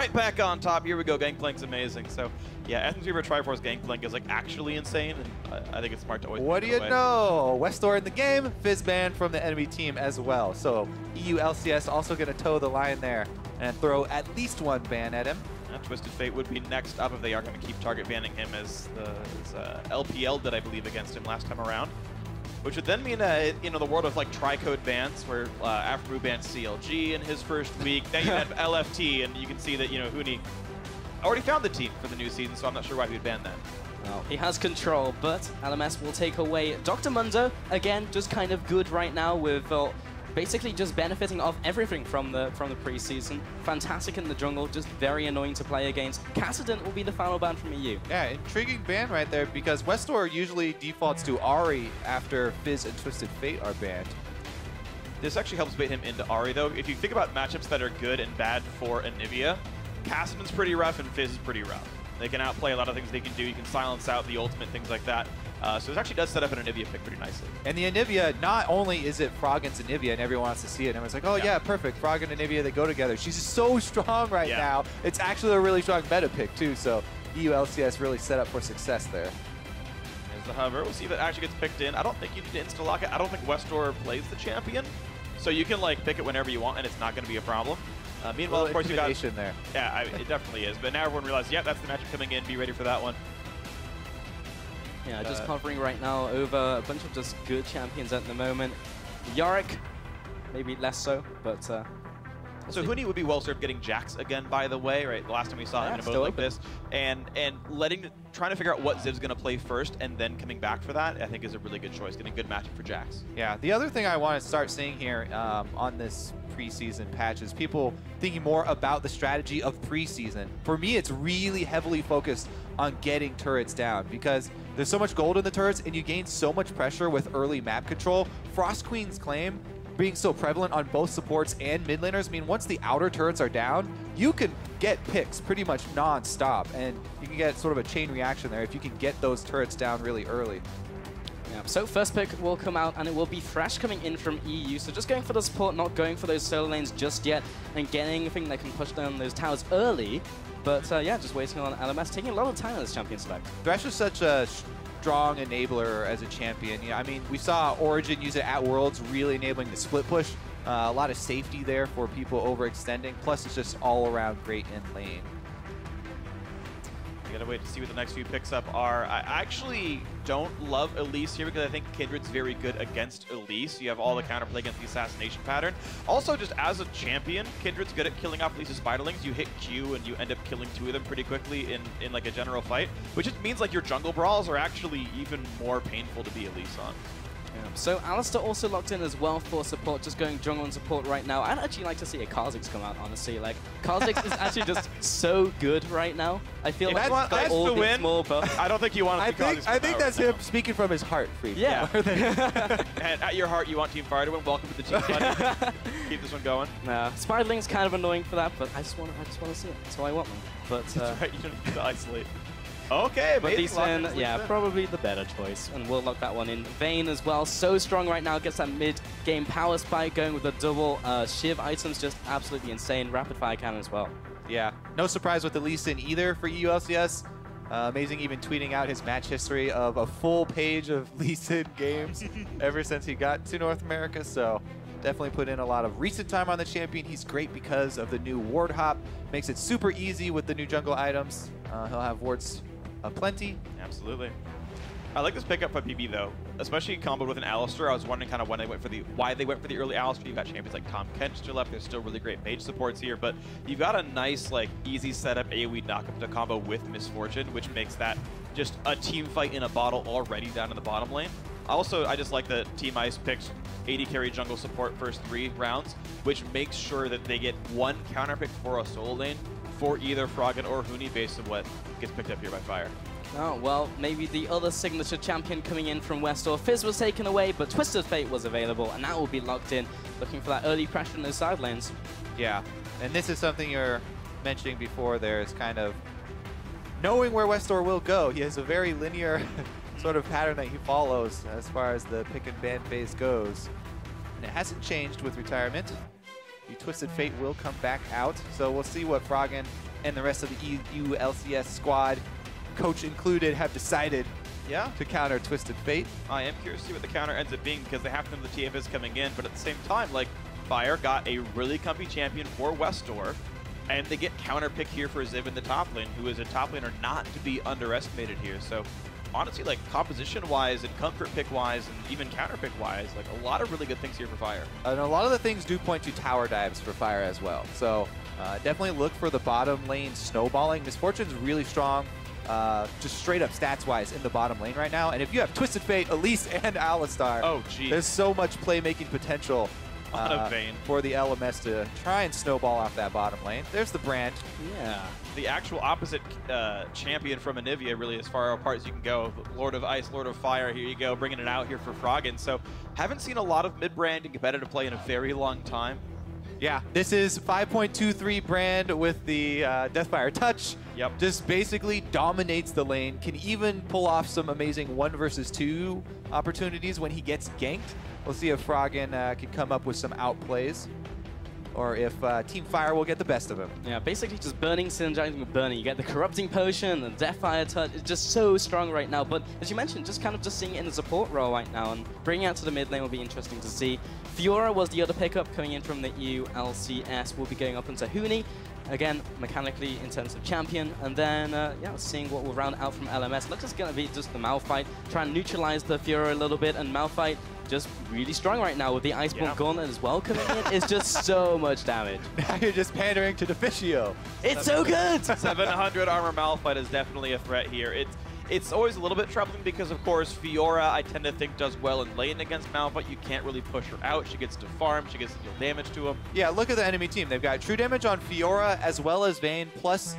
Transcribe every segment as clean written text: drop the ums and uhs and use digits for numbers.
Right back on top. Here we go. Gangplank's amazing. So, yeah, SM's Reaver Triforce Gangplank is like actually insane, and I think it's smart to always. What do you know? Westor in the game, Fizz banned from the enemy team as well. So EU LCS also going to toe the line there and throw at least one ban at him. Twisted Fate would be next up if they are going to keep target banning him as LPL did, I believe, against him last time around. Which would then mean, you know, the world of like tri-code bans, where Afro banned CLG in his first week. Then you had LFT, and you can see that, you know, Huni already found the team for the new season, so I'm not sure why he would ban that. Well, he has control, but LMS will take away Dr. Mundo. Again, just kind of good right now with basically just benefiting off everything from the preseason. Fantastic in the jungle, just very annoying to play against. Cassident will be the final ban from EU. Yeah, intriguing ban right there, because Westor usually defaults to Ahri after Fizz and Twisted Fate are banned. This actually helps bait him into Ahri, though. If you think about matchups that are good and bad for Anivia, Cassident's pretty rough and Fizz is pretty rough. They can outplay a lot of things they can do. You can silence out the ultimate, things like that. So it actually does set up an Anivia pick pretty nicely. And the Anivia, not only is it Froggen's Anivia and everyone wants to see it, and everyone's like, oh yeah, perfect, Froggen and Anivia, they go together. She's so strong right now. It's actually a really strong meta pick too, so EU LCS really set up for success there. There's the hover. We'll see if it actually gets picked in. I don't think you need to insta-lock it. I don't think Westor plays the champion, so you can like pick it whenever you want and it's not going to be a problem. Meanwhile, of course, you got there. Yeah, it definitely is. But now everyone realizes, yeah, that's the matchup coming in. Be ready for that one. Yeah, just covering right now over a bunch of just good champions at the moment. Yorick, maybe less so, but... so Huni would be well served getting Jax again, by the way, right? The last time we saw him in a mode like this. And trying to figure out what Ziv's going to play first and then coming back for that, I think is a really good choice. Getting a good matchup for Jax. Yeah, the other thing I want to start seeing here on this preseason patch is people thinking more about the strategy of preseason. For me, it's really heavily focused on getting turrets down, because there's so much gold in the turrets and you gain so much pressure with early map control. Frost Queen's claim being so prevalent on both supports and mid laners mean once the outer turrets are down, you can get picks pretty much non-stop, and you can get sort of a chain reaction there if you can get those turrets down really early. Yeah, so first pick will come out, and it will be Thresh coming in from EU. So just going for the support, not going for those solo lanes just yet, and getting anything that can push down those towers early. But yeah, just waiting on LMS, taking a lot of time on this champion select. Thresh is such a strong enabler as a champion. Yeah, I mean, we saw Origin use it at Worlds, really enabling the split push. A lot of safety there for people overextending. Plus, it's just all around great in lane. We gotta wait to see what the next few picks up are. I actually don't love Elise here because I think Kindred's very good against Elise. You have all the counterplay against the assassination pattern. Also, just as a champion, Kindred's good at killing off Elise's spiderlings. You hit Q and you end up killing 2 of them pretty quickly in like a general fight, which just means like your jungle brawls are actually even more painful to be Elise on. Yeah. So Alistair also locked in as well for support, just going jungle and support right now. I'd actually like to see a Kha'Zix come out, honestly. Like, Kha'Zix is actually just so good right now. I feel like that's all the win. Small buffs. I don't think you want to see Kha'Zix. I think that's him speaking from his heart, Freak. Yeah. And at your heart, you want Team Fire to win. Welcome to the team, buddy. Keep this one going. Nah, Spiderling's kind of annoying for that, but I just want to see it. That's all I want, man. But that's right. You don't need to isolate. Okay, but Decent, yeah, probably the better choice, and we'll lock that one in. Vayne as well, so strong right now, gets that mid-game power spike going with the double Shiv items, just absolutely insane. Rapid fire cannon as well. Yeah, no surprise with the Lee Sin either for EU LCS. Amazing even tweeting out his match history of a full page of Lee Sin games ever since he got to North America, so definitely put in a lot of recent time on the champion. He's great because of the new ward hop, makes it super easy with the new jungle items. He'll have wards plenty. Absolutely. I like this pickup by PB though, especially comboed with an Alistair. I was wondering kind of why they went for the early Alistair. You've got champions like Tom Kent still left. There's still really great mage supports here, but you've got a nice like easy setup AoE knockup to combo with Misfortune, which makes that just a team fight in a bottle already down in the bottom lane. Also, I just like that Team Ice picked 80 carry jungle support first 3 rounds, which makes sure that they get 1 counter pick for a solo lane for either Froggen or Huni based on what gets picked up here by Fire. Oh, well, maybe the other signature champion coming in from Westor. Fizz was taken away, but Twisted Fate was available, and that will be locked in, looking for that early pressure in those side lanes. Yeah, and this is something you're mentioning before there, is kind of knowing where Westor will go. He has a very linear sort of pattern that he follows as far as the pick and ban phase goes. And it hasn't changed with retirement. The Twisted Fate will come back out, so we'll see what Froggen and the rest of the EU LCS squad, coach included, have decided to counter Twisted Fate. I am curious to see what the counter ends up being because they have to know the TF is coming in, but at the same time, like, Fire got a really comfy champion for Westdorf, and they get counter pick here for Ziv in the top lane, who is a top laner not to be underestimated here. So honestly, like, composition-wise and comfort pick-wise and even counter pick-wise, like, a lot of really good things here for Fire. And a lot of the things do point to tower dives for Fire as well. So definitely look for the bottom lane snowballing. Misfortune's really strong, just straight up stats-wise in the bottom lane right now. And if you have Twisted Fate, Elise, and Alistar, there's so much playmaking potential for the LMS to try and snowball off that bottom lane. There's the brand. Yeah. The actual opposite champion from Anivia, really, as far apart as you can go. Lord of Ice, Lord of Fire, here you go, bringing it out here for Froggen. So haven't seen a lot of mid-brand and competitive play in a very long time. Yeah, this is 5.23 brand with the Deathfire touch. Yep. Just basically dominates the lane. Can even pull off some amazing 1 versus 2 opportunities when he gets ganked. We'll see if Froggen can come up with some outplays, or if Team Fire will get the best of him. Yeah, basically just burning, synergizing with burning. You get the corrupting potion, the Deathfire touch. It's just so strong right now. But as you mentioned, just kind of just seeing it in the support role right now, and bringing it out to the mid lane will be interesting to see. Fiora was the other pickup coming in from the EU LCS. Will be going up into Huni. Again, mechanically intensive champion, and then yeah, seeing what will round out from LMS. Looks like it's gonna be just the Malphite, try and neutralize the Fiora a little bit, and Malphite just really strong right now with the Iceborne Gauntlet as well coming in. It's just so much damage. Now you're just pandering to Deficio. It's so good! 700 armor Malphite is definitely a threat here. It's always a little bit troubling because, of course, Fiora, I tend to think, does well in lane against Malphite. You can't really push her out. She gets to farm. She gets to deal damage to him. Yeah, look at the enemy team. They've got true damage on Fiora as well as Vayne, plus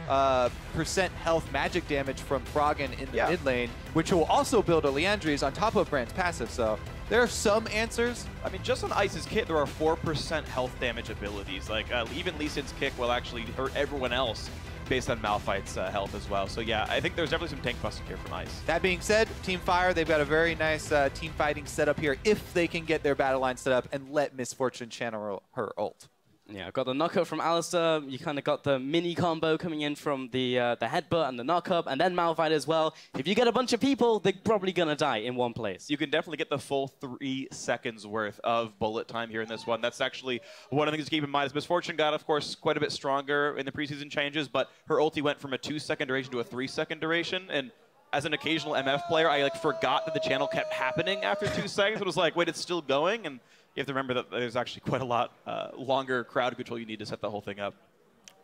percent health magic damage from Froggen in the mid lane, which will also build a Liandry's on top of Brand's passive. So there are some answers. I mean, just on Ice's kit, there are 4% health damage abilities. Like, even Lee Sin's kick will actually hurt everyone else based on Malphite's health as well. So yeah, I think there's definitely some tank busting here from Ice. That being said, Team Fire, they've got a very nice team fighting setup here if they can get their battle line set up and let Misfortune channel her ult. Yeah, got the knockup from Alistar. You kind of got the mini combo coming in from the headbutt and the knockup, and then Malphite as well. If you get a bunch of people, they're probably going to die in one place. You can definitely get the full 3 seconds worth of bullet time here in this one. That's actually one of the things to keep in mind. Is Misfortune got, of course, quite a bit stronger in the preseason changes, but her ulti went from a 2-second duration to a 3-second duration, and as an occasional MF player, I forgot that the channel kept happening after 2 seconds. It was like, wait, it's still going? And you have to remember that there's actually quite a lot longer crowd control you need to set the whole thing up.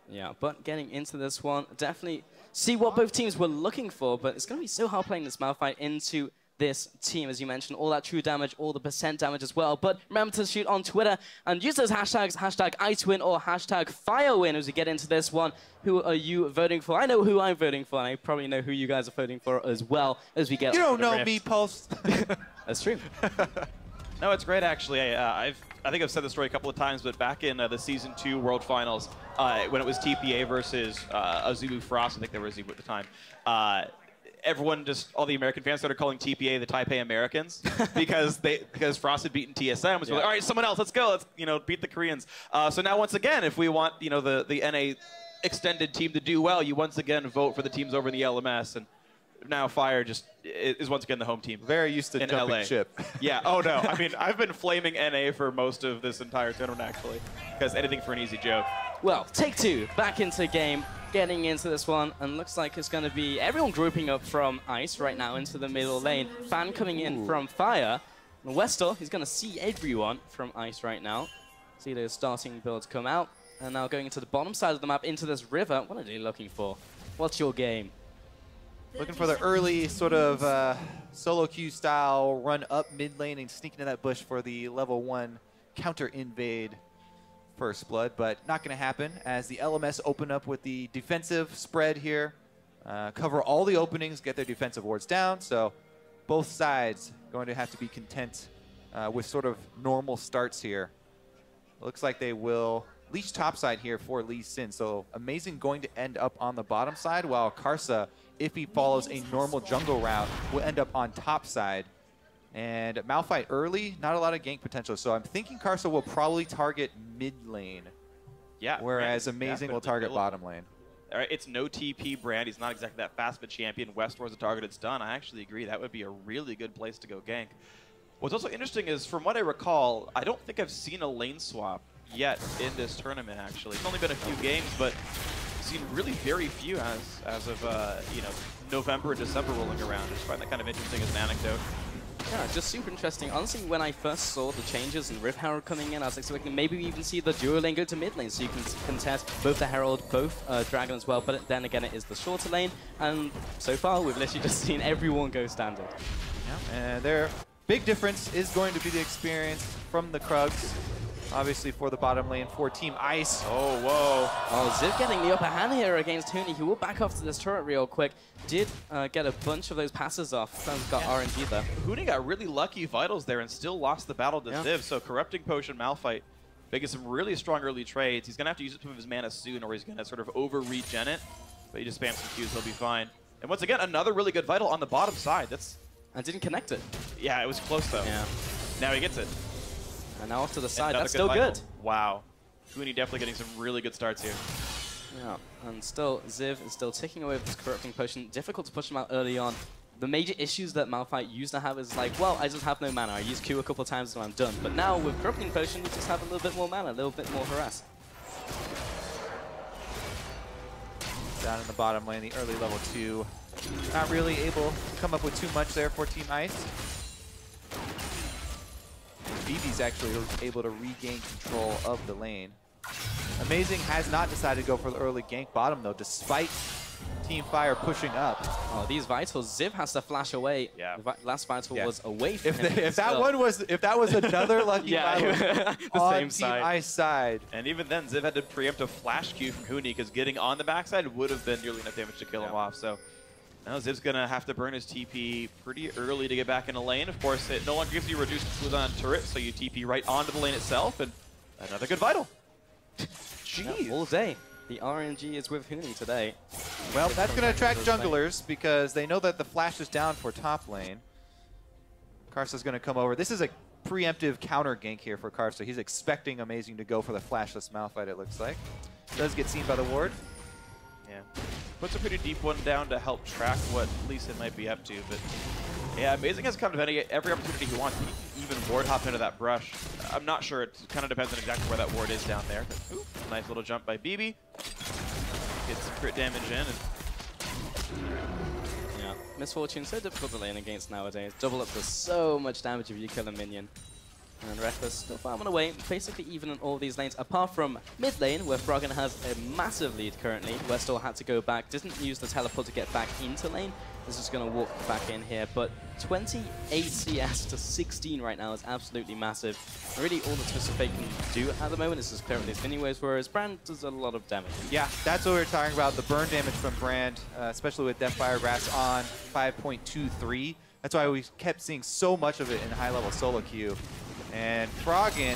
Yeah, but getting into this one, definitely see what both teams were looking for, but it's going to be so hard playing this Malphite into this team, as you mentioned, all that true damage, all the percent damage as well. But remember to shoot on Twitter and use those hashtags, hashtag IceWin or hashtag FireWin as we get into this one. Who are you voting for? I know who I'm voting for, and I probably know who you guys are voting for as well as we get. You don't know me, Pulse. That's true. No, it's great, actually. I think I've said this story a couple of times, but back in the Season 2 World Finals, when it was TPA versus Azubu Frost, I think they were Azubu at the time, everyone all the American fans started calling TPA the Taipei Americans because Frost had beaten TSM. Was like, all right, someone else, let's go, let's beat the Koreans. So now once again, if we want the NA extended team to do well, you once again vote for the teams over in the LMS, and now Fire just is once again the home team. Very used to jumping LA. ship. Yeah. Oh no. I mean, I've been flaming NA for most of this entire tournament actually, because anything for an easy joke. Well, take 2 back into the game. Getting into this one, and looks like it's going to be everyone grouping up from Ice right now into the middle lane. Fan coming in from Fire. And Westor, he's going to see everyone from Ice right now. See those starting builds come out. And now going into the bottom side of the map, into this river. What are they looking for? What's your game? Looking for the early sort of solo queue style run up mid lane and sneak into that bush for the level 1 counter invade First Blood, but not going to happen as the LMS open up with the defensive spread here, cover all the openings, get their defensive wards down. So both sides going to have to be content with sort of normal starts here. Looks like they will leech topside here for Lee Sin. So Amazing going to end up on the bottom side, while Karsa, if he follows a normal jungle route, will end up on top side. And Malphite early, not a lot of gank potential. So I'm thinking Karsa will probably target mid lane. Yeah. Whereas Amazing will target bottom lane. All right, it's no TP brand. He's not exactly that fast of a champion. Westwar's a targeted stun. I actually agree. That would be a really good place to go gank. What's also interesting is, from what I recall, I don't think I've seen a lane swap yet in this tournament, actually. It's only been a few games, but I've seen really very few as of, you know, November and December rolling around. I just find that kind of interesting as an anecdote. Yeah, just super interesting. Honestly, when I first saw the changes and Rift Herald coming in, I was expecting maybe we even see the duo lane go to mid lane, so you can contest both the Herald, both Dragon as well, but then again it is the shorter lane, and so far we've literally just seen everyone go standard. Yeah, and their big difference is going to be the experience from the Krugs. Obviously for the bottom lane for Team Ice. Oh, whoa. Oh, Ziv getting the upper hand here against Huni. He will back off to this turret real quick. Did get a bunch of those passes off. Got RNG there. Huni got really lucky vitals there and still lost the battle to Yeah. Ziv. So Corrupting Potion, Malphite, making some really strong early trades. He's going to have to use some of his mana soon, or he's going to sort of over-regen it. But he just spams some Qs, he'll be fine. And once again, another really good vital on the bottom side. That's... And didn't connect it. Yeah, it was close, though. Yeah. Now he gets it. And now off to the side. Another That's still vital. good. Wow. Huni definitely getting some really good starts here. Yeah, and still, Ziv is still ticking away with this Corrupting Potion. Difficult to push him out early on. The major issues that Malphite used to have is like, well, I just have no mana. I use Q a couple of times and I'm done. But now with Corrupting Potion, you just have a little bit more mana, a little bit more harass. Down in the bottom lane, the early level 2. Not really able to come up with too much there for Team Ice. BB's actually able to regain control of the lane. Amazing has not decided to go for the early gank bottom though, despite Team Fire pushing up. Oh, these vitals, Ziv has to flash away. Yeah. The last vital Yeah. was away from him. If that was another lucky vital the on same Team side. Ice side. And even then, Ziv had to preempt a flash Q from Huni because getting on the backside would have been nearly enough damage to kill him off. So now Ziv's going to have to burn his TP pretty early to get back in the lane. Of course, it no longer gives you reduced cooldown turret, so you TP right onto the lane itself, and another good vital. Jeez. Yeah, all day. The RNG is with Huni today. Well, that's going to attract junglers because they know that the flash is down for top lane. Karsa's going to come over. This is a preemptive counter gank here for Karsa. He's expecting Amazing to go for the flashless Malphite, it looks like. Does get seen by the ward. Yeah. Puts a pretty deep one down to help track what Lee Sin might be up to, but yeah, Amazing has kind of every opportunity he wants. He can even ward hop into that brush. I'm not sure. It kind of depends on exactly where that ward is down there. Ooh, nice little jump by BB. Gets some crit damage in. And Yeah. Misfortune, so difficult to lane against nowadays. Double up does so much damage if you kill a minion. And Reckless still farming away, basically even in all these lanes, apart from mid lane, where Froggen has a massive lead currently. Westall had to go back, didn't use the teleport to get back into lane. This is going to walk back in here, but 28 CS to 16 right now is absolutely massive. Really all that Twisted Fate can do at the moment is just clear up these mini waves, whereas Brand does a lot of damage. Yeah, that's what we were talking about, the burn damage from Brand, especially with Deathfire Grass on 5.23. That's why we kept seeing so much of it in high-level solo queue. And Froggen,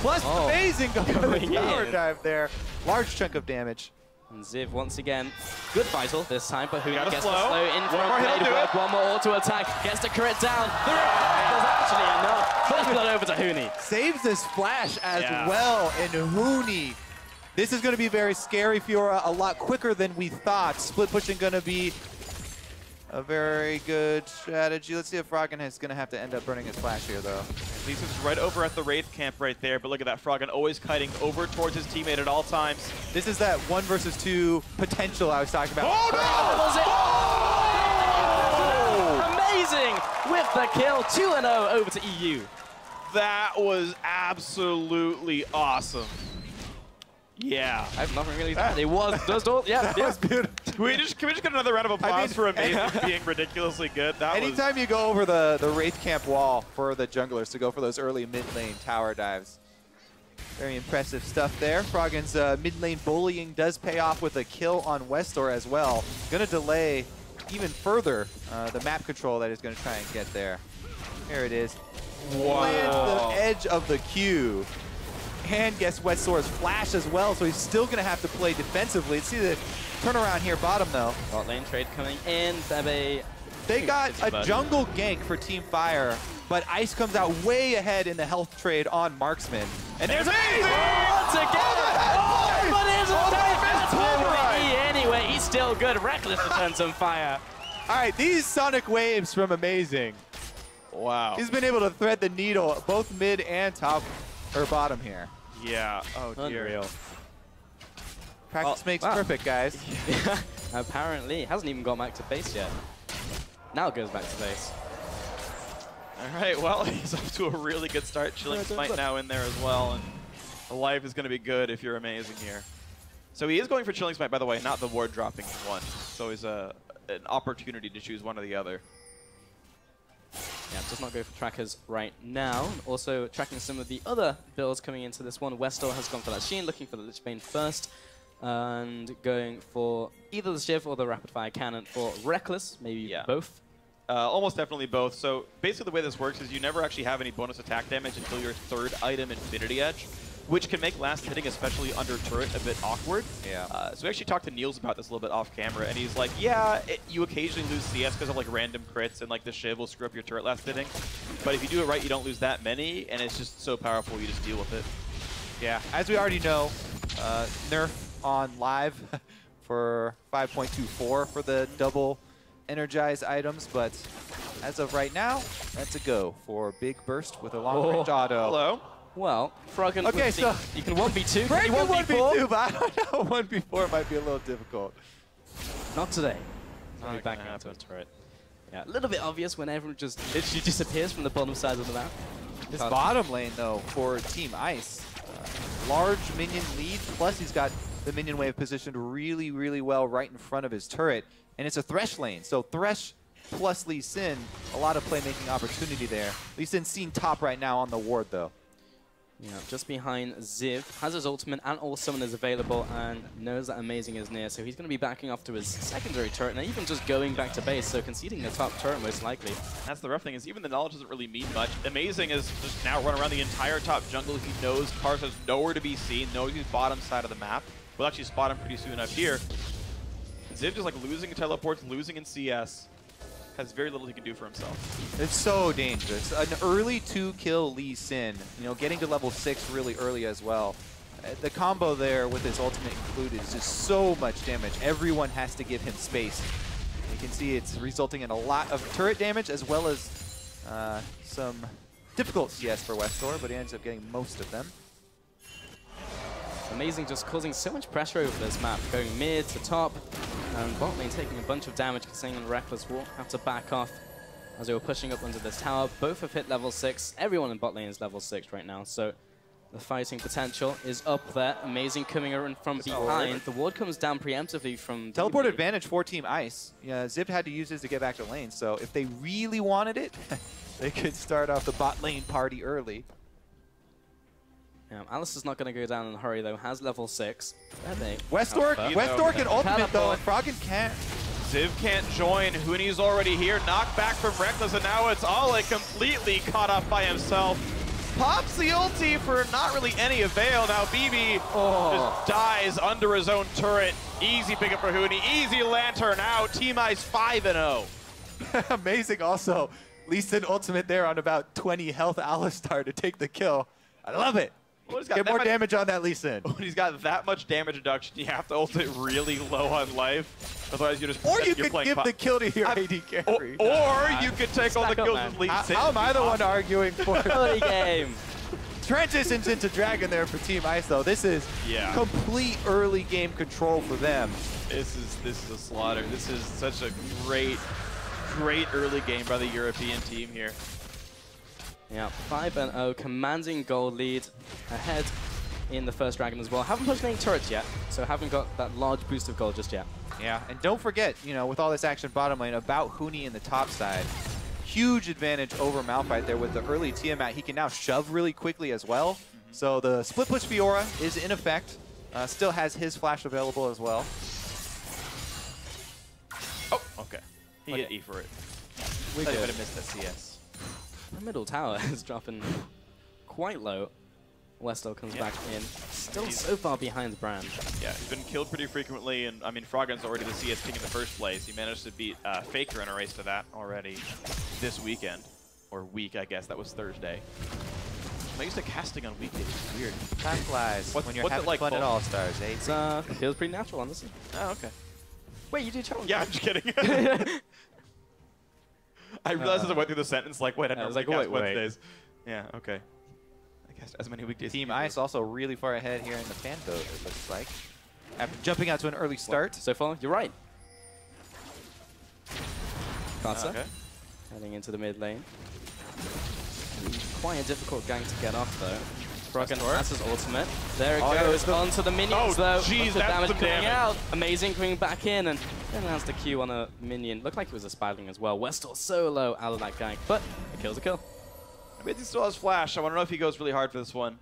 plus Amazing going for the tower dive there. Large chunk of damage. And Ziv once again, good vital this time, but Huni Gotta gets slow. the slow in One front. more hit, Blade do work, it. one more auto attack, gets the crit down. There's actually enough. First blood over to Huni. Saves this flash as well, and Huni. This is going to be very scary, Fiora, a lot quicker than we thought. Split pushing going to be a very good strategy. Let's see if Froggen is going to have to end up burning his flash here, though. Lisa's right over at the Wraith camp right there, but look at that Froggen always kiting over towards his teammate at all times. This is that 1 versus 2 potential I was talking about. Oh, no! Was it? Amazing with the kill, 2-0 over to EU. That was absolutely awesome. Yeah. I have nothing really to add. It was just all, yeah. That was beautiful. Can we just get another round of applause for Amazing being ridiculously good? That Anytime you go over the Wraith camp wall for the junglers to go for those early mid lane tower dives. Very impressive stuff there. Froggen's mid lane bullying does pay off with a kill on Westor as well. Gonna delay even further the map control that he's gonna try and get there. Here it is. Lands the edge of the queue. And guess Westor's flash as well, so he's still gonna have to play defensively. Let's see the turnaround here bottom though. Bot lane trade coming in, Bebe. They got a jungle gank for Team Fire, but Ice comes out way ahead in the health trade on Marksman. And there's Amazing! Once again! But it's a still good. Reckless returns on fire. All right, these Sonic Waves from Amazing. Wow. He's been able to thread the needle both mid and top or bottom here. Yeah. Oh, dear. Unreal. Practice makes perfect, guys. Apparently. Hasn't even got back to base yet. Now it goes back to base. All right, well, he's off to a really good start. Chilling Smite now in there as well, and the life is going to be good if you're Amazing here. So he is going for Chilling Smite, by the way, not the ward dropping one. So it's an opportunity to choose one or the other. Yeah, does not go for trackers right now. Also tracking some of the other builds coming into this one. Westor has gone for that Sheen, looking for the Lich Bane first, and going for either the Shiv or the Rapid Fire Cannon for Reckless, maybe both. Almost definitely both. So basically the way this works is you never actually have any bonus attack damage until your third item, Infinity Edge, which can make last hitting, especially under turret, a bit awkward. Yeah. So we actually talked to Niels about this a little bit off camera, and he's like, yeah, you occasionally lose CS because of like random crits, and like the Shiv will screw up your turret last hitting. But if you do it right, you don't lose that many, and it's just so powerful, you just deal with it. Yeah, as we already know, nerf on live for 5.24 for the double energized items, but as of right now, that's a go for Big Burst with a long-range auto. Hello. Well, Froggen, okay, so you can 1v2, can you 1v4? 1v4? But I don't know, 1v4 might be a little difficult. Not today. Not Maybe back gonna into happen. a turret. Yeah, a little bit obvious when everyone just literally disappears from the bottom side of the map. This bottom lane, though, for Team Ice, large minion lead, plus he's got the minion wave positioned really, really well right in front of his turret, and it's a Thresh lane, so Thresh plus Lee Sin, a lot of playmaking opportunity there. Lee Sin seen top right now on the ward, though. Yeah, just behind Ziv, has his ultimate and all summoners available, and knows that Amazing is near, so he's going to be backing off to his secondary turret, and even just going back to base, so conceding the top turret most likely. That's the rough thing, is even the knowledge doesn't really mean much. Amazing is just now run around the entire top jungle. He knows Kars has nowhere to be seen, knows he's bottom side of the map. We'll actually spot him pretty soon up here. Ziv just like losing in teleports, losing in CS. Has very little he can do for himself. It's so dangerous. An early 2-kill Lee Sin, you know, getting to level 6 really early as well. The combo there with his ultimate included is just so much damage. Everyone has to give him space. You can see it's resulting in a lot of turret damage as well as some difficult CS for Westor, but he ends up getting most of them. Amazing, just causing so much pressure over this map, going mid to top, and bot lane taking a bunch of damage, considering Reckless will have to back off as they were pushing up under this tower. Both have hit level 6. Everyone in bot lane is level 6 right now, so the fighting potential is up there. Amazing coming in from behind. The ward comes down preemptively from Teleport advantage for Team Ice. Yeah, Zip had to use his to get back to lane, so if they really wanted it, they could start off the bot lane party early. Yeah, Alice is not going to go down in a hurry, though. Has level 6. Westor can ultimate, though, and Froggen can't. Ziv can't join. Huni's already here. Knocked back from Reckless, and now it's Ale completely caught up by himself. Pops the ulti for not really any avail. Now BB just dies under his own turret. Easy pickup for Huni. Easy lantern out. Team Ice 5-0. Amazing also. Lee Sin ultimate there on about 20 health Alistar to take the kill. I love it. Get more damage on that Lee Sin. When he's got that much damage reduction, you have to ult it really low on life. Otherwise, you're just Or you could give the kill to your AD carry. Or you could take all the kills with Lee Sin. How am I the one arguing for early game? Transitions into Dragon there for Team Ice, though. This is complete early game control for them. This is a slaughter. This is such a great early game by the European team here. Yeah, 5-0, commanding gold lead ahead in the first Dragon as well. Haven't pushed any turrets yet, so haven't got that large boost of gold just yet. Yeah, and don't forget, you know, with all this action bottom lane, about Huni in the top side. Huge advantage over Malphite there with the early Tiamat. He can now shove really quickly as well. So the split push Fiora is in effect. Still has his flash available as well. Oh, okay. He hit E for it. We could have missed that CS. The middle tower is dropping quite low. Westor comes back in. Still so far behind Brand. Yeah, he's been killed pretty frequently, and I mean, Froggen's already the CS king in the first place. He managed to beat Faker in a race to that already this weekend. Or week, I guess. That was Thursday. I'm used to casting on weekdays. It's weird. Time flies when you're having fun at All-Stars, eh? It feels pretty natural, honestly. Oh, okay. Wait, you do challenge? Yeah, I'm just kidding. I realized as I went through the sentence, like, wait, I was normally like, cast wait. Wednesdays. Yeah, okay. I cast as many weekdays. Team as you Ice do. also really far ahead here in the fan vote, it looks like. After jumping out to an early start. So far, you're right. Carter Okay. heading into the mid lane. Quite a difficult gang to get off though. Froggen has his ultimate. There it goes onto the minions though. Jeez, Lots of that's damage some coming damage. out. Amazing coming back in and then has the Q on a minion. Looked like it was a spiraling as well. Westor so low out of that gang, but a kill's a kill. I mean, he still has flash. I want to know if he goes really hard for this one.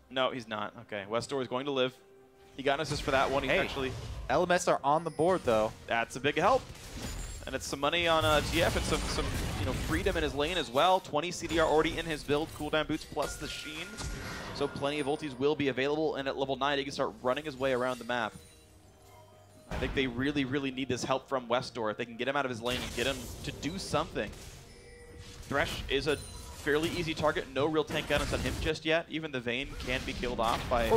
No, he's not. Okay, Westor is going to live. He got an assist for that one. He's actually... LMS are on the board though. That's a big help. And it's some money on TF and some freedom in his lane as well. 20 CDR already in his build. Cooldown boots plus the Sheen. So plenty of ultis will be available. And at level 9, he can start running his way around the map. I think they really, really need this help from Westor. If they can get him out of his lane and get him to do something. Thresh is a fairly easy target. No real tank guidance on him just yet. Even the Vayne can be killed off by a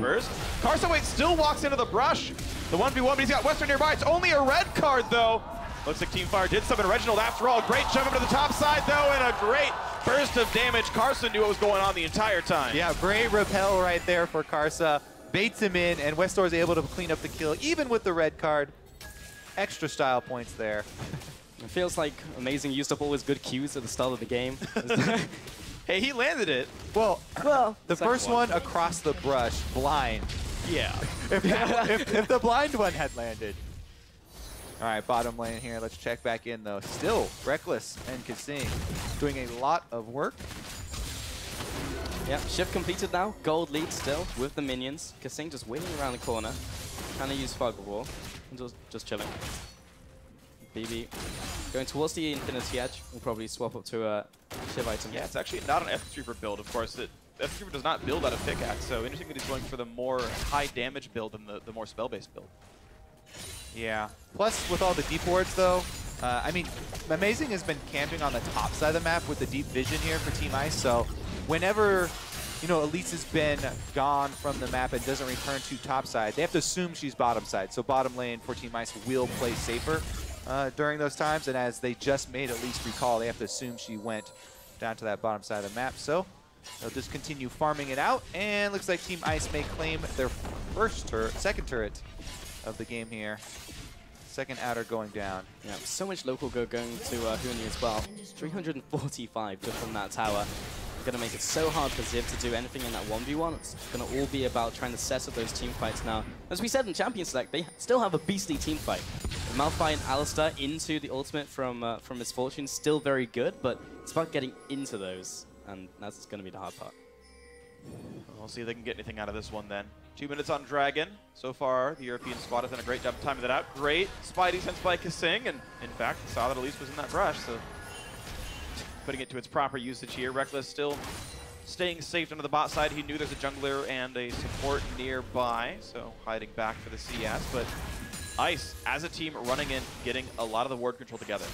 burst. Carson still walks into the brush. The 1v1, but he's got Westor nearby. It's only a red card, though. Looks like Team Fire did summon Reginald after all. Great jump up to the top side, though, and a great burst of damage. Carson knew what was going on the entire time. Yeah, great repel right there for Karsa. Baits him in, and Westor is able to clean up the kill, even with the red card. Extra style points there. It feels like Amazing used up always good Qs at the start of the game. Hey, he landed it. Well, the second first one across the brush, blind. Yeah. if the blind one had landed. All right, bottom lane here. Let's check back in, though. Still, Reckless and Kasing doing a lot of work. Yeah, shift completed now. Gold lead still with the minions. Kasing just waiting around the corner. Trying to use Fog Wall. Just chilling. BB going towards the Infinity Edge. We'll probably swap up to a Shiv item. Yeah, it's actually not an F-Reaver build, of course. F-Reaver does not build out of pickaxe, so interesting that he's going for the more high damage build than the more spell-based build. Yeah. Plus, with all the deep wards, though, I mean, Amazing has been camping on the top side of the map with the deep vision here for Team Ice. So whenever, Elise has been gone from the map and doesn't return to top side, they have to assume she's bottom side. So bottom lane for Team Ice will play safer during those times. And as they just made Elise recall, they have to assume she went down to that bottom side of the map. So they'll just continue farming it out. And looks like Team Ice may claim their second turret of the game here. Second outer going down. Yeah, so much local go going to Huni as well. 345 just from that tower. Going to make it so hard for Ziv to do anything in that 1v1. It's going to all be about trying to set up those team fights now. As we said in Champions Select, they still have a beastly team fight. Malphite and Alistar into the ultimate from Misfortune, still very good, but it's about getting into those, and that's going to be the hard part. We'll see if they can get anything out of this one then. 2 minutes on Dragon. So far, the European squad has done a great job timing that out. Great Spidey sense by Kasing, and in fact, saw that Elise was in that brush, so putting it to its proper usage here. Reckless still staying safe under the bot side. He knew there's a jungler and a support nearby, so hiding back for the CS, but Ice, as a team, running in, getting a lot of the ward control together.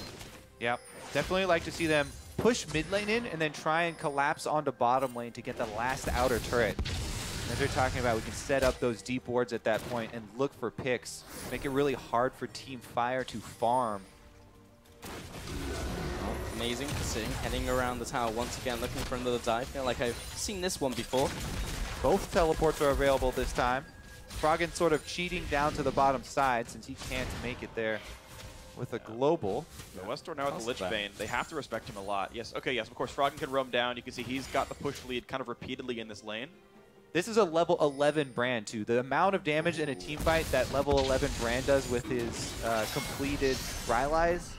Yeah, definitely like to see them push mid lane in and then try and collapse onto bottom lane to get the last outer turret. As they're talking about, we can set up those deep wards at that point and look for picks. Make it really hard for Team Fire to farm. Amazing Kasing heading around the tower once again, looking for another dive. I feel like I've seen this one before. Both teleports are available this time. Froggen sort of cheating down to the bottom side since he can't make it there with a global. The Westor now with the Lich Bane. They have to respect him a lot. Yes, okay, yes, of course, Froggen can roam down. You can see he's got the push lead kind of repeatedly in this lane. This is a level 11 Brand, too. The amount of damage in a team fight that level 11 Brand does with his completed Rylai's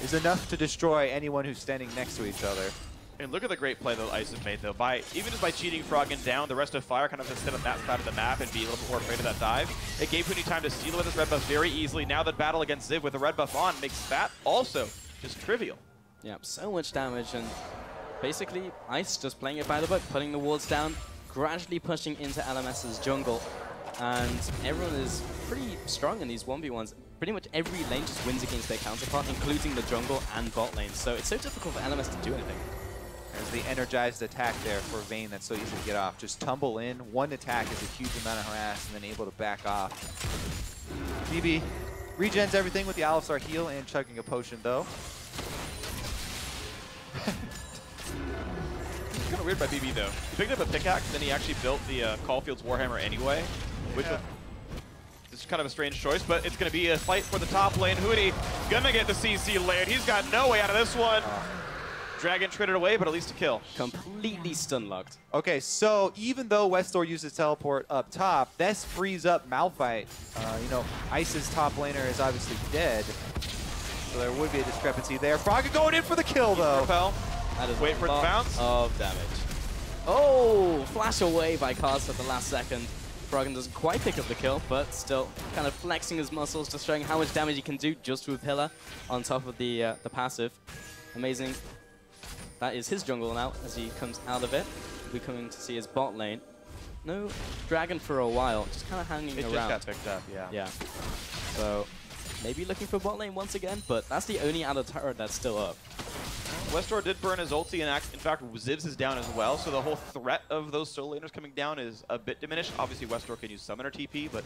is enough to destroy anyone who's standing next to each other. And look at the great play that Ice has made, though. Even just by cheating Froggen down, the rest of Fire kind of has to sit on that side of the map and be a little bit more afraid of that dive. It gave Huni time to steal with his red buff very easily. Now the battle against Ziv with the red buff on makes that also just trivial. Yeah, so much damage, and basically Ice just playing it by the book, putting the wards down, gradually pushing into LMS's jungle, and everyone is pretty strong in these 1v1s. Pretty much every lane just wins against their counterpart, including the jungle and bot lane, so it's so difficult for LMS to do anything. There's the energized attack there for Vayne that's so easy to get off. Just tumble in, one attack is a huge amount of harass, and then able to back off. BB Regens everything with the Alistar heal and chugging a potion, though. It's kind of weird by BB, though. He picked up a pickaxe, then he actually built the Caulfield's Warhammer anyway, which was it's kind of a strange choice, but it's going to be a fight for the top lane. Huni gonna get the CC layered. He's got no way out of this one. Dragon traded away, but at least a kill. Completely stun locked. Okay, so even though Westor uses teleport up top, this frees up Malphite. You know, Ice's top laner is obviously dead, so there would be a discrepancy there. Froggen going in for the kill, though. Repel. That is Wait for the bounce. Of damage. Oh, flash away by Kaz at the last second. Froggen doesn't quite pick up the kill, but still kind of flexing his muscles, just showing how much damage he can do just with Pillar on top of the passive. Amazing. That is his jungle now as he comes out of it. We're coming to see his bot lane. No Dragon for a while, just kind of hanging around. It just got picked up, yeah. Yeah. So maybe looking for bot lane once again, but that's the only other turret that's still up. Westor did burn his ulti, and in fact, Zivs is down as well, so the whole threat of those solo laners coming down is a bit diminished. Obviously, Westor can use Summoner TP, but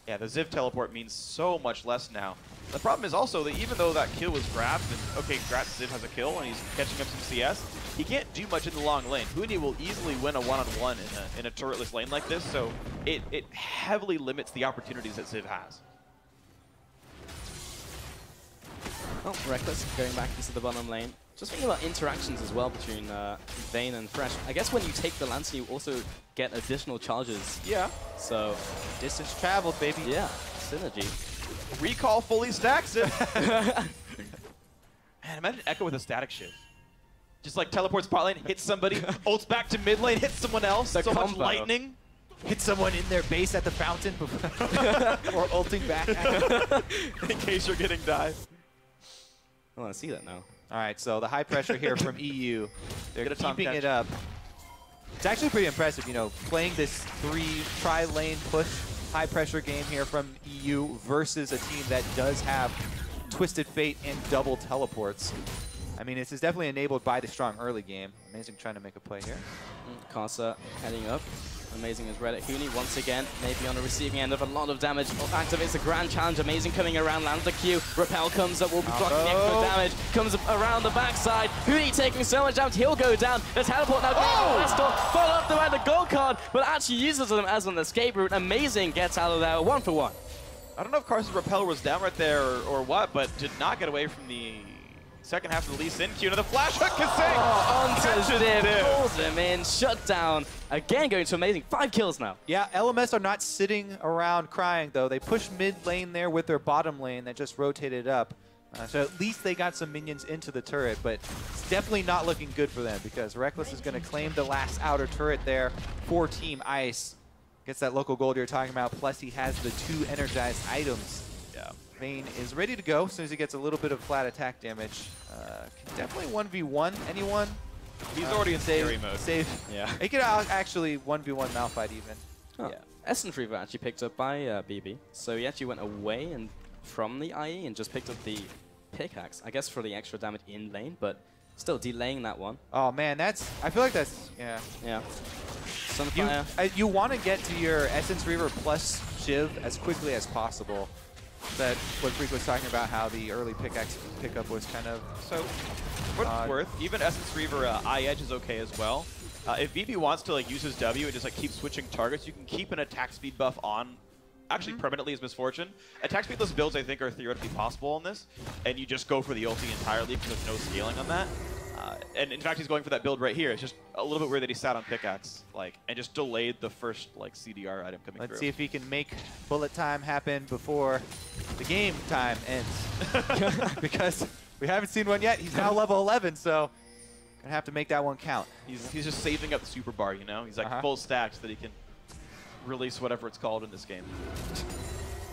yeah, the Ziv teleport means so much less now. The problem is also that even though that kill was grabbed, and okay, congrats, Ziv has a kill, and he's catching up some CS, he can't do much in the long lane. Huni will easily win a one-on-one in a turretless lane like this, so it heavily limits the opportunities that Ziv has. Oh, Reckless going back into the bottom lane. Just thinking about interactions as well between Vayne and Thresh. I guess when you take the Lance, you also get additional charges. Yeah. So, Distance traveled, baby. yeah, synergy. Recall fully stacks it. Man, imagine Echo with a static shift. Just like teleports bot lane, hits somebody, ults back to mid lane, hits someone else. The so much combo. lightning. Hit someone in their base at the fountain before or ulting back. In case you're getting dive. I want to see that now. All right, so the high pressure here from EU. They're Get a Tom keeping catch. it up. It's actually pretty impressive, you know, playing this tri-lane push high pressure game here from EU versus a team that does have Twisted Fate and double teleports. I mean, this is definitely enabled by the strong early game. Amazing trying to make a play here. Casa heading up. Amazing as Reddit. Huni once again, maybe on the receiving end of a lot of damage. Activates the grand challenge. Amazing coming around, lands the Q. Repel comes up, will be blocking the extra damage. Comes up around the backside. Huni taking so much damage, he'll go down. The teleport now going to Westor. Follow up by the gold card, but actually uses them as an escape route. Amazing gets out of there, 1 for 1. I don't know if Carson's Repel was down right there or what, but did not get away from the second half of the Lee Sin Q. Another flash hook, Onto Catches Ziv, Ziv. pulls him in, shut down. Again going to amazing, 5 kills now. Yeah, LMS are not sitting around crying, though. They push mid lane there with their bottom lane that just rotated up. So at least they got some minions into the turret, but it's definitely not looking good for them because Reckless is going to claim the last outer turret there for Team Ice. Gets that local gold you're talking about, plus he has the 2 energized items. Yeah. Vayne is ready to go as soon as he gets a little bit of flat attack damage. Can definitely 1v1 anyone. He's already in scary mode. Save. Yeah. He could actually 1v1 Malphite even. Oh. Yeah. Essence Reaver actually picked up by BB. So he actually went away and from the IE and just picked up the pickaxe. I guess for the extra damage in lane, but still delaying that one. Oh man, I feel like that's, yeah. Yeah. Sunfire. You want to get to your Essence Reaver plus Shiv as quickly as possible. That what Freak was talking about, how the early pickaxe pickup was kind of So, for what it's worth, even Essence Reaver Eye Edge is okay as well. If BB wants to like use his W and just like keep switching targets, you can keep an attack speed buff on, actually permanently as Misfortune. Attack speedless builds I think are theoretically possible on this, and you just go for the ulti entirely because there's no scaling on that. And in fact, he's going for that build right here. It's just a little bit weird that he sat on pickaxe, like, and just delayed the first like CDR item coming through. Let's see if he can make bullet time happen before the game time ends. Because we haven't seen one yet. He's now level 11, so gonna have to make that one count. He's just saving up the super bar, you know? He's like full stacked so that he can release whatever it's called in this game.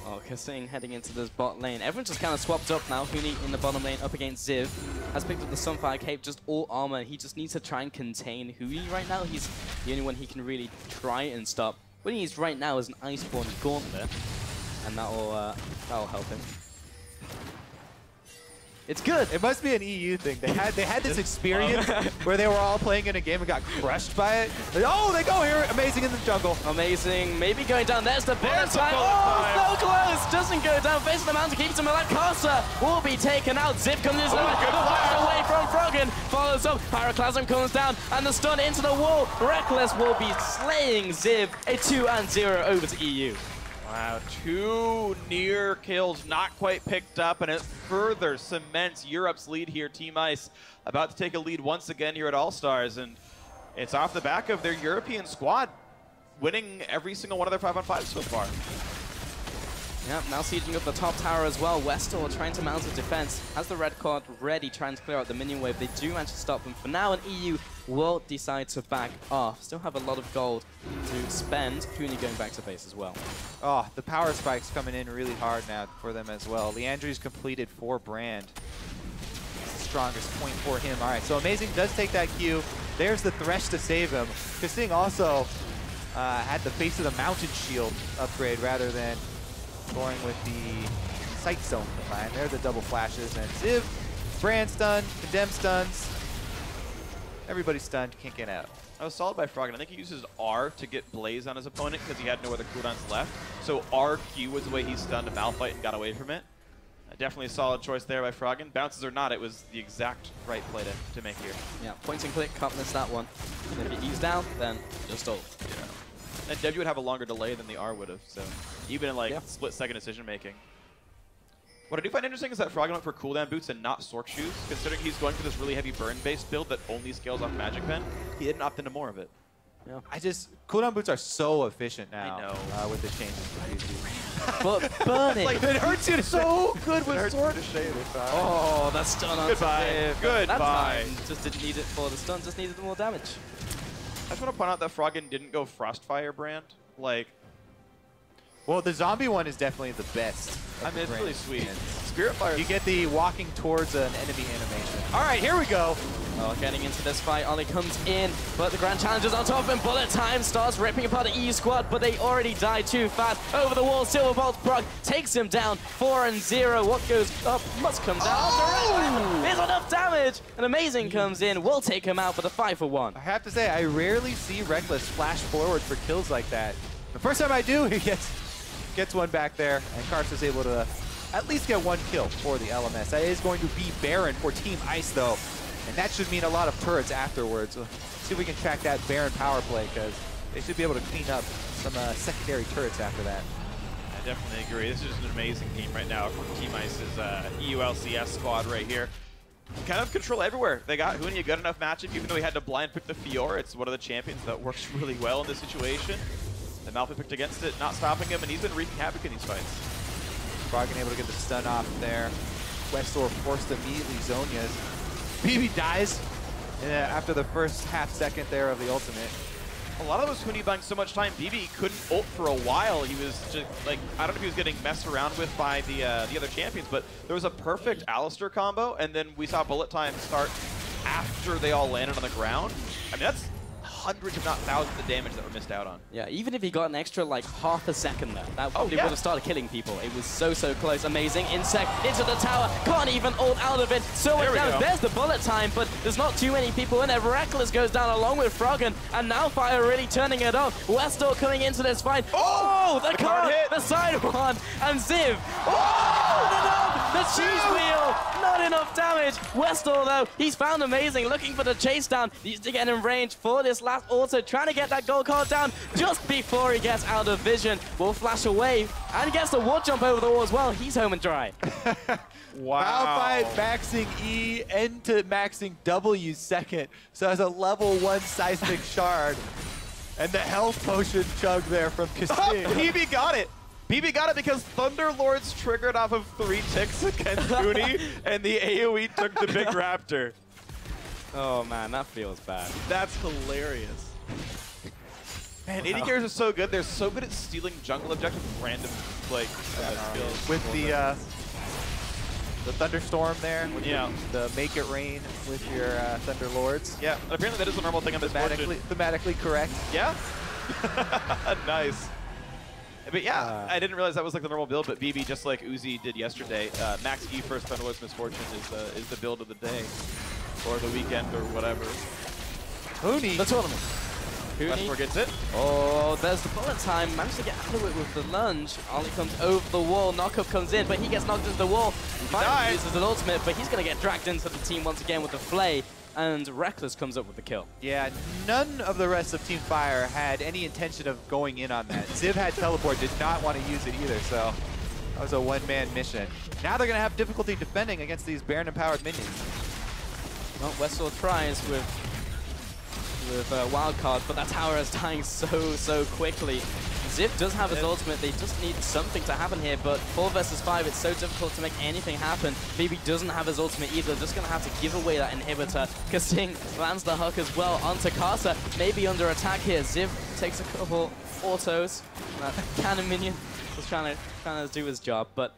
Oh, Kassing heading into this bot lane. Everyone just kind of swapped up now. Huni in the bottom lane up against Ziv. Has picked up the Sunfire Cape, just all armor. He just needs to try and contain Huni right now. He's the only one he can really try and stop. What he needs right now is an Iceborne Gauntlet, and that'll help him. It's good. It must be an EU thing. They had this experience where they were all playing in a game and got crushed by it. Like, oh, they go here. Amazing in the jungle. Amazing. Maybe going down. There's the bullet time. Oh, so close. Doesn't go down. Facing the mountain, keeps him alive. Costa will be taken out. Zip comes in. Away from Froggen. Follows up. Pyroclasm comes down. And the stun into the wall. Reckless will be slaying Ziv. A 2-0 over to EU. Wow, 2 near kills not quite picked up, and it further cements Europe's lead here. Team Ice about to take a lead once again here at All-Stars, and it's off the back of their European squad winning every single one of their 5-on-5 so far. Yep, now sieging up the top tower as well. Westall trying to mount a defense. Has the red card ready, trying to clear out the minion wave. They do manage to stop them for now, and EU will decide to back off. Still have a lot of gold to spend. Cooney going back to base as well. Oh, the power spike's coming in really hard now for them as well. Leandri's completed for Brand. It's the strongest point for him. All right, so Amazing does take that Q. There's the Thresh to save him. Kasing also had the face of the mountain shield upgrade rather than going with the sight zone design. There are the double flashes, and Ziv, Brand stun, Condemn stuns. Everybody's stunned, can't get out. That was solid by Froggen. I think he uses R to get Blaze on his opponent because he had no other cooldowns left. So RQ was the way he stunned a Malphite and got away from it. Definitely a solid choice there by Froggen. Bounces or not, it was the exact right play to make here. Yeah, point and click, can't miss that one. And if he's down, then just ult. Yeah. And W would have a longer delay than the R would have, so even in like split-second decision making. What I do find interesting is that Froggen went for cooldown boots and not Sork shoes, considering he's going for this really heavy burn-based build that only scales off Magic Pen. He didn't opt into more of it. Yeah. Cooldown boots are so efficient now. I know. With the changes to PC. But burning. Like, it hurts you so good with Sork. Oh, that's stun on Goodbye. Goodbye. That time just didn't need it for the stun, just needed more damage. I just want to point out that Froggen didn't go Frostfire Brand. Like, well, the zombie one is definitely the best. I mean, it's really sweet. Spirit Fire. You get the walking towards an enemy animation. All right, here we go. Oh, getting into this fight, Ollie comes in, but the Grand Challenger's on top of him. Bullet time starts ripping apart the EU squad, but they already died too fast. Over the wall, Silverbolt proc takes him down. 4-0. What goes up must come down. Oh! There's enough damage. And Amazing comes in, will take him out for the 5-for-1. I have to say, I rarely see Reckless flash forward for kills like that. The first time I do, he gets one back there, and Karst is able to at least get one kill for the LMS. That is going to be Baron for Team Ice, though. And that should mean a lot of turrets afterwards. Let's see if we can track that Baron power play, because they should be able to clean up some secondary turrets after that. I definitely agree. This is just an amazing team right now from Team Ice's EU LCS squad right here. Kind of control everywhere. They got Huni a good enough matchup, even though he had to blind pick the Fiora. It's one of the champions that works really well in this situation. The Malphite picked against it, not stopping him, and he's been wreaking havoc in these fights. Froggen able to get the stun off there. Westall forced to immediately Zhonya's. BB dies after the first half second there of the ultimate. A lot of those Huni buying so much time, BB couldn't ult for a while. He was just like, I don't know if he was getting messed around with by the other champions, but there was a perfect Alistair combo, and then we saw bullet time start after they all landed on the ground. I mean, that's hundreds, if not thousands, of damage that were missed out on. Yeah, even if he got an extra like half a second there, that probably would have started killing people. It was so close. Amazing. Insect into the tower. Can't even ult out of it. So much damage. There's the bullet time, but there's not too many people in there. Reckless goes down along with Froggen, and now Fire really turning it off. Westall coming into this fight. Oh, the card hit. The side one, and Ziv. Oh, the cheese wheel. Not enough damage. Westall, though, he's found Amazing, looking for the chase down. He's to get in range for this last auto, trying to get that gold card down just before he gets out of vision. Will flash away and gets the wall jump over the wall as well. He's home and dry. Wow. Malphite maxing E into maxing W second. So as a level 1 seismic shard. And the health potion chug there from Kasing. BB got it. BB got it because Thunderlords triggered off of 3 ticks against Huni, and the AoE took the big raptor. Oh man, that feels bad. That's hilarious. Man, AD carries are so good. They're so good at stealing jungle objectives with random skills. With the thunderstorm there, with the make it rain with your Thunderlords. Yeah, and apparently that is a normal thing on this board. Thematically correct. Yeah. Nice. But yeah, I didn't realize that was like the normal build, but BB, just like Uzi did yesterday, Max E first Thunderlord's Misfortune is the build of the day, or the weekend, or whatever. Huni. The tournament. Westmore gets it. Oh, there's the bullet time. Managed to get out of it with the lunge. Ollie comes over the wall. Knockup comes in, but he gets knocked into the wall. Finally uses an ultimate, but he's going to get dragged into the team once again with the Flay. And Reckless comes up with the kill. Yeah, none of the rest of Team Fire had any intention of going in on that. Ziv had teleport, did not want to use it either, so that was a one-man mission. Now they're going to have difficulty defending against these Baron-empowered minions. Well, Westall tries with Wildcard, but that tower is dying so quickly. Ziv does have his ultimate, they just need something to happen here, but 4 versus 5, it's so difficult to make anything happen. BB doesn't have his ultimate either, just going to have to give away that inhibitor. Kasing lands the hook as well onto Casa, maybe under attack here. Ziv takes a couple autos, that cannon minion was trying to do his job, but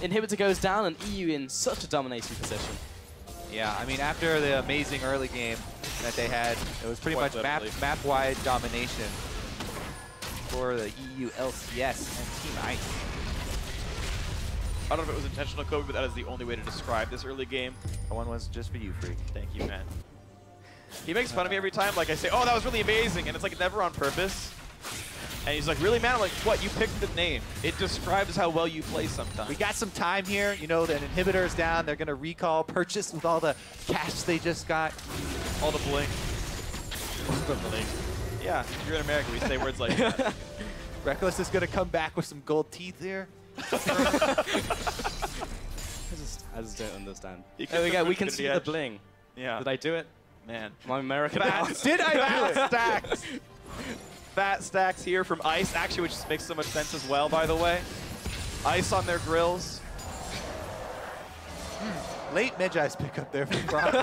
inhibitor goes down and EU in such a dominating position. Yeah, I mean, after the amazing early game that they had, it was pretty much map-wide domination for the EU LCS and Team Ice. I don't know if it was intentional, Kobe, but that is the only way to describe this early game. That one was just for you, Freak. Thank you, man. He makes fun of me every time. Like, I say, oh, that was really amazing. And it's like never on purpose. And he's like, really, man? I'm like, what? You picked the name. It describes how well you play sometimes. We got some time here. You know, the inhibitor is down. They're going to recall, purchase with all the cash they just got. All the bling. Yeah, you're in America. We say words like that. Reckless is going to come back with some gold teeth here. I just don't understand. There we go. We can see the bling. Yeah. Did I do it? Man. Am I American now? Did I do it? Stacks. Fat stacks here from Ice, actually, which makes so much sense as well, by the way. Ice on their grills. Late Medjai's pickup there from Brock.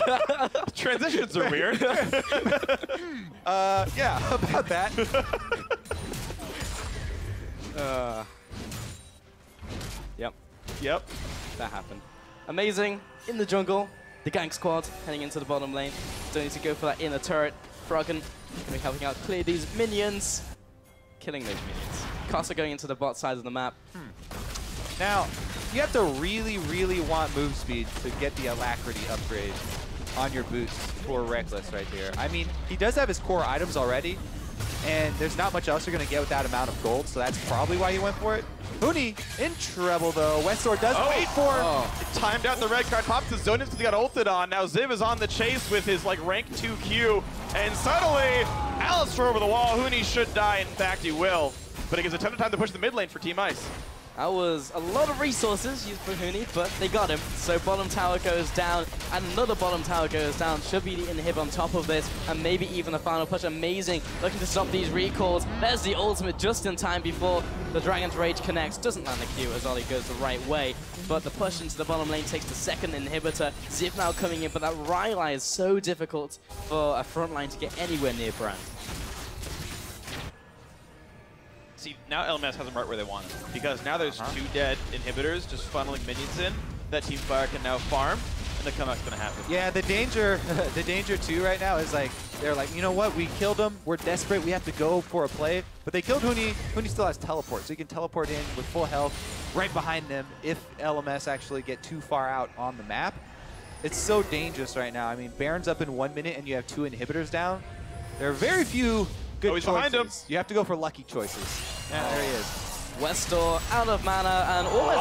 Transitions are weird. Yeah, how about that? Yep. That happened. Amazing. In the jungle, the gank squad heading into the bottom lane. Don't need to go for that inner turret. Froggen going to be helping out clear these minions. Killing those minions. Casa going into the bot side of the map. Now, you have to really want move speed to get the Alacrity upgrade on your boots for Reckless right there. I mean, he does have his core items already, and there's not much else you're going to get with that amount of gold, so that's probably why he went for it. Huni in trouble, though. Westdoor does wait for him. Timed out the red card, pops the zone because he got ulted on. Now Ziv is on the chase with his like rank 2 Q, and suddenly Alistair over the wall. Huni should die. In fact, he will. But it gives a ton of time to push the mid lane for Team Ice. That was a lot of resources used for Huni, but they got him. So bottom tower goes down, and another bottom tower goes down. Should be the inhib on top of this, and maybe even a final push. Amazing, looking to stop these recalls. There's the ultimate just in time before the Dragon's Rage connects. Doesn't land the Q as Ollie goes the right way, but the push into the bottom lane takes the second inhibitor. Ziv now coming in, but that Rylai is so difficult for a front line to get anywhere near Brand. See, now LMS has them right where they want them, because now there's 2 dead inhibitors just funneling minions in that Team Fire can now farm, and the comeback's going to happen. Yeah, the danger too right now is like, they're like, you know what, we killed him, we're desperate, we have to go for a play. But they killed Huni. Huni still has teleport, so he can teleport in with full health right behind them if LMS actually get too far out on the map. It's so dangerous right now. I mean, Baron's up in 1 minute and you have 2 inhibitors down. There are very few good choices. Behind him. You have to go for lucky choices. Yeah, there he is. Westdoor out of mana and almost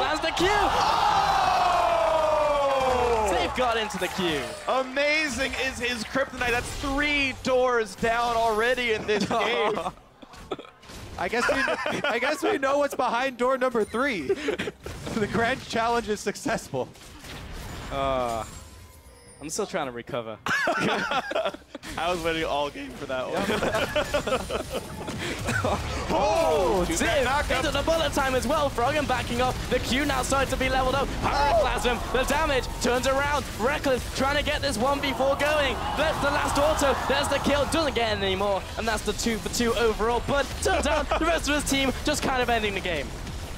lands the Q! They've got into the Q. Amazing is his kryptonite. That's 3 doors down already in this game. I guess we know what's behind door number 3. The grand challenge is successful. I'm still trying to recover. I was waiting all game for that one. Ziv into the bullet time as well. Froggen backing up. The Q now starting to be leveled up. Pyroclasm, the damage turns around. Reckless trying to get this 1v4 going. That's the last auto. There's the kill. Doesn't get it anymore. And that's the 2 for 2 overall. But turns out the rest of his team just kind of ending the game.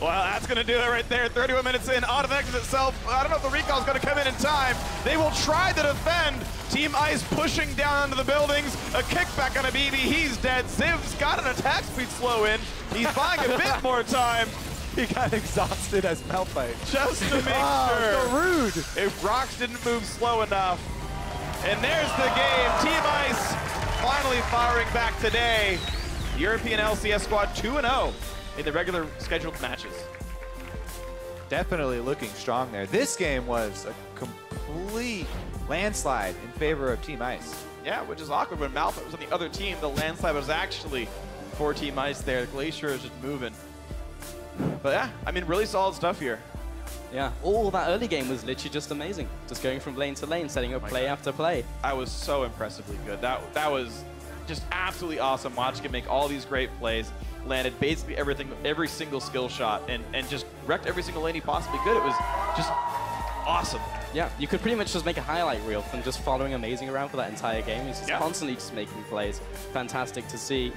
Well, that's going to do it right there. 31 minutes in. Autovex itself, I don't know if the recall's going to come in time. They will try to defend. Team Ice pushing down into the buildings. A kickback on a BB. He's dead. Ziv's got an attack speed slow in. He's buying a bit more time. He got exhausted as Malphite. Just to make sure. So rude. If Rocks didn't move slow enough. And there's the game. Team Ice finally firing back today. European LCS squad 2-0 in the regular scheduled matches. Definitely looking strong there. This game was a complete landslide in favor of Team Ice. Yeah, which is awkward when Malphite was on the other team. The landslide was actually for Team Ice there. The Glacier is just moving. But yeah, I mean, really solid stuff here. Yeah, all that early game was literally just amazing. Just going from lane to lane, setting up play after play. I was so impressively good. That was just absolutely awesome watching him make all these great plays. Landed basically everything, every single skill shot, and just wrecked every single lane he possibly could. It was just awesome. Yeah, you could pretty much just make a highlight reel from just following Amazing around for that entire game. He's just Yeah. constantly just making plays. Fantastic to see.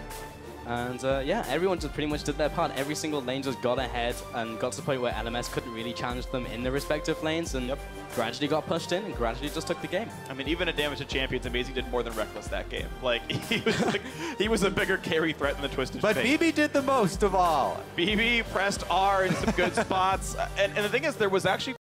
And yeah, everyone just pretty much did their part. Every single lane just got ahead and got to the point where LMS couldn't really challenge them in their respective lanes, and gradually got pushed in and gradually just took the game. I mean, even at Damage to Champions, Amazing did more than Reckless that game. Like, he was a bigger carry threat than the Twisted But Fate. BB did the most of all. BB pressed R in some good spots. And the thing is, there was actually